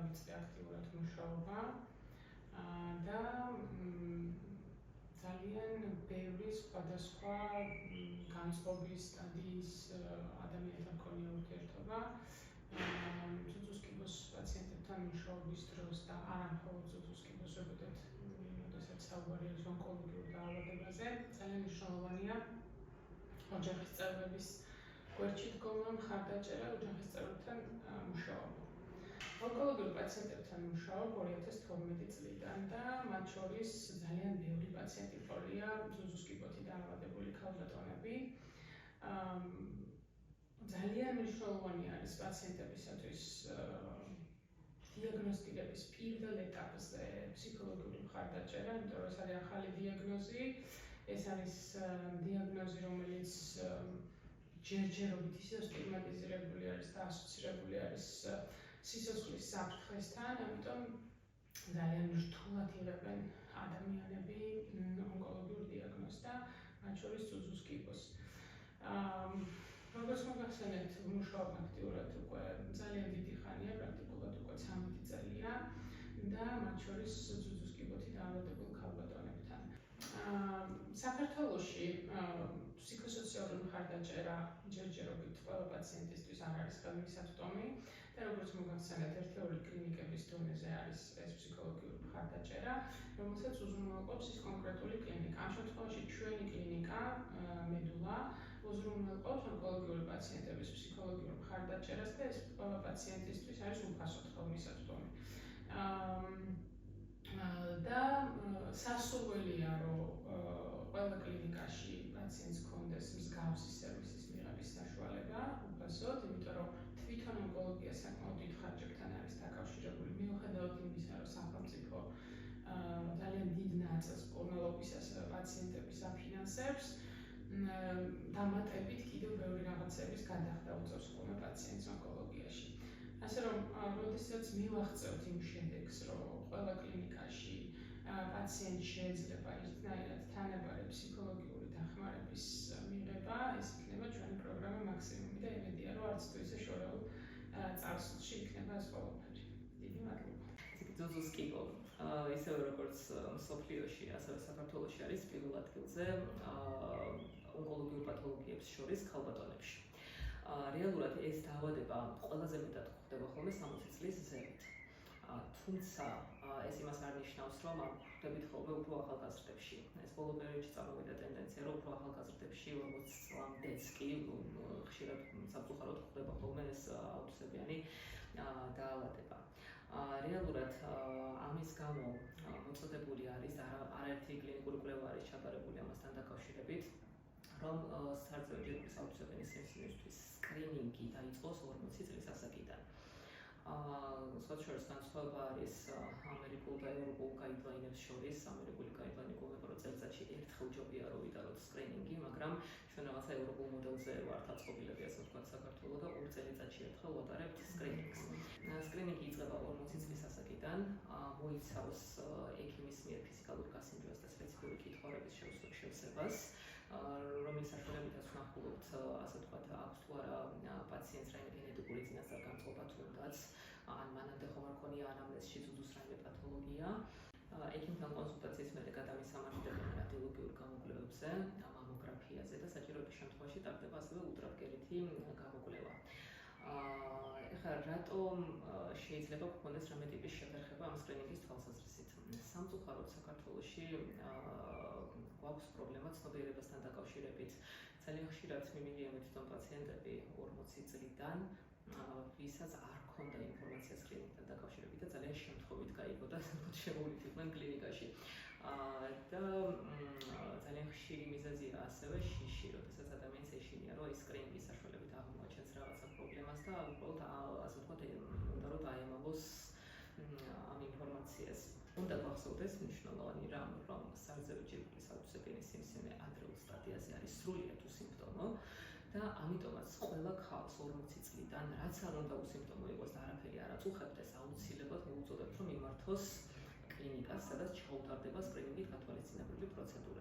დავიწყე აქტიურად მუშაობა და ძალიან ბევრი სხვადასხვა განწყობის სტადიის ადამიანთან მქონია ურთიერთობა. Ცუცუს კიბოს პაციენტებთან მუშაობის დროს და არა მხოლოდ ცუცუს კიბოს, როდესაც საუბარი არის ონკოლოგიურ დაავადებაზე, ძალიან მნიშვნელოვანია ოჯახის წევრების გვერდში დგომა, მხარდაჭერა, ოჯახის წევრებთან მუშაობა. ონკოლოგიურ პაციენტებთან მუშაობ 2012 წლიდან და მათ შორის ძალიან ბევრი პაციენტი ყოლია ცუცუს კიბოთი დაავადებული ქალბატონები. ძალიან მნიშვნელოვანი არის პაციენტებისათვის დიაგნოსტირების პირველ ეტაპზე ფსიქოლოგიური მხარდაჭერა, იმიტომ რომ ეს არის ახალი დიაგნოზი, ეს არის დიაგნოზი, რომელიც ჯერჯერობით ისევ სტიგმატიზირებული არის და ასოცირებული არის სიცოცხლის საფრთხესთან, ამიტომ ძალიან რთულად იღებენ ადამიანები ონკოლოგიურ დიაგნოზს და მათ შორის ცუცუს კიბოს. როგორც მოგახსენეთ, მუშაობ აქტიურად უკვე ძალიან დიდი ხანია, პრაქტიკულად უკვე 13 წელია და მათ შორის ცუცუს კიბოთი დაავადებულ ქალბატონებთან. საქართველოში ფსიქოსოციალური მხარდაჭერა ჯერჯერობით ყველა პაციენტისთვის არ არის ხელმისაწვდომი და როგორც მოგახსენეთ, ერთეული კლინიკების დონეზე არის ეს ფსიქოლოგიური მხარდაჭერა, რომელსაც უზრუნველყოფს ის კონკრეტული კლინიკა. ამ შემთხვევაში ჩვენი კლინიკა მედულა უზრუნველყოფს ონკოლოგიური პაციენტების ფსიქოლოგიურ მხარდაჭერას და ეს ყველა პაციენტისთვის არის უფასოდ ხელმისაწვდომი. და სასურველია, რომ ყველა კლინიკაში პაციენტს ჰქონდეს მსგავსი სერვისის მიღების საშუალება, უფასოდ, იმიტომ რომ თვითონ ონკოლოგია საკმაოდ დიდ ხარჯებთან არის დაკავშირებული, მიუხედავად იმისა, რომ სახელმწიფო ძალიან დიდ ნაწილს მკურნალობისას პაციენტების აფინანსებს, დამატებით კიდევ ბევრი რაღაცების გადახდა უწევს ხოლმე პაციენტს ონკოლოგიაში. ასე რომ, როდესაც მივახცევთ იმ შედეგს, რომ ყველა კლინიკაში პაციენტს შეიძლება ერთნაირად თანაბარი ფსიქოლოგიური დახმარების მიღება, ეს იქნება ჩვენი პროგრამა მაქსიმუმი და იმედია, რომ არც თუ ისე შორეულ წარსულში იქნება ეს ყველაფერი. დიდი მადლობა. ცუცუს კიბო, ისევე როგორც მსოფლიოში, ასევე საქართველოში არის პირველ ადგილზე ონკოლოგიურ პათოლოგიებს შორის ქალბატონებში. რეალურად ეს დაავადება ყველაზე მეტად გვხვდება ხოლმე 60 წლის ზევით. თუმცა ეს იმას არ ნიშნავს, რომ გვხვდებით ხოლმე უფრო ახალგაზრდებში. ეს ბოლო პერიოდში წამოვიდა ტენდენცია, რომ უფრო ახალგაზრდებში 40 წლამდეც კი ხშირად სამწუხაროდ გვხვდება ხოლმე ეს აუტისებიანი დაავადება. რეალურად ამის გამო მოწოდებული არის და არაერთი კლინიკური კვლევა არის ჩატარებული ამასთან დაკავშირებით, რომ საერთაშორისო აუტისებიანი სიმსივნისთვის სკრინინგი დაიწყოს 40 წლის ასაკიდან. სხვათა შორის განსხვავება არის ამერიკულ და ევროპულ გაიდლაინებს შორის. ამერიკული გაიდლაინი გულება, რომ წელიწადში ერთხელ ჯობია რომ ვიტაროთ სკრინინგი, მაგრამ ჩვენ რაღაცა ევროპულ მოდელზე ვართ აწყობილები, ასე ვთქვათ, საქართველო და 2 წელიწადში ერთხელ ვატარებთ სკრინინგს. სკრინინგი იწყება 40 წლის ასაკიდან, მოიცავს ექიმის მიერ ფიზიკალურ გასინჯვას და სპეციფიკური კითხვების შევსებას, რომლის საშუალებითაც ვნახულობთ, ასე ვთქვათ, აქვს თუ არა პაციენტს რაიმე გენეტიკური წინასწარ-განწყობა თუნდაც, ან მანამდე ხომ არ ქონია ანამნეზში ცუცუს რაიმე პათოლოგია. ექიმთან კონსულტაციის მერე გადამისამართებენ რადიოლოგიურ გამოკვლევებზე, მამოგრაფიაზე და საჭიროების შემთხვევაში ტარდება ასევე ულტრაბგერითი გამოკვლევა. ეხლა რატომ შეიძლება გქონდეს რამე ტიპის შეთანხმება ამ სკრინინგის თვალსაზრისით? სამწუხაროდ საქართველოში გვაქვს პრობლემა ცნობიერებასთან დაკავშირებით. ძალიან ხშირად მიმიღებენ თვითონ პაციენტები 40 წლიდან, ვისაც არ ჰქონდა ინფორმაცია სკრინინგთან დაკავშირებით და ძალიან შემთხვევით გაიგო და შემოვიდნენ კლინიკაში. და ძალიან ხშირი მიზეზია ასევე შიში, როდესაც ადამიანს ეშინია, რომ ის სკრინინგის საშუალებით აღმოაჩენს რაღაცა პრობლემას და უბრალოდ ასე ვთქვათ, უნდა რომ დაემალოს ამ ინფორმაციას. უნდა გახსოვდეს მნიშვნელოვანი რამ, რომ სარძევი ჯირკვლის აუტისებიანი სიმსივნე ადრეულ სტადიაზე არის სრულიად უსიმპტომო და ამიტომაც ყველა ქალს 40 წლიდან, რაც არ უნდა უსიმპტომო იყოს და არაფერი არ აწუხებდეს, აუცილებლად მოუწოდებთ, რომ მიმართოს კლინიკას, სადაც ჩაუტარდება სკრინინგით გათვალისწინებული პროცედურები.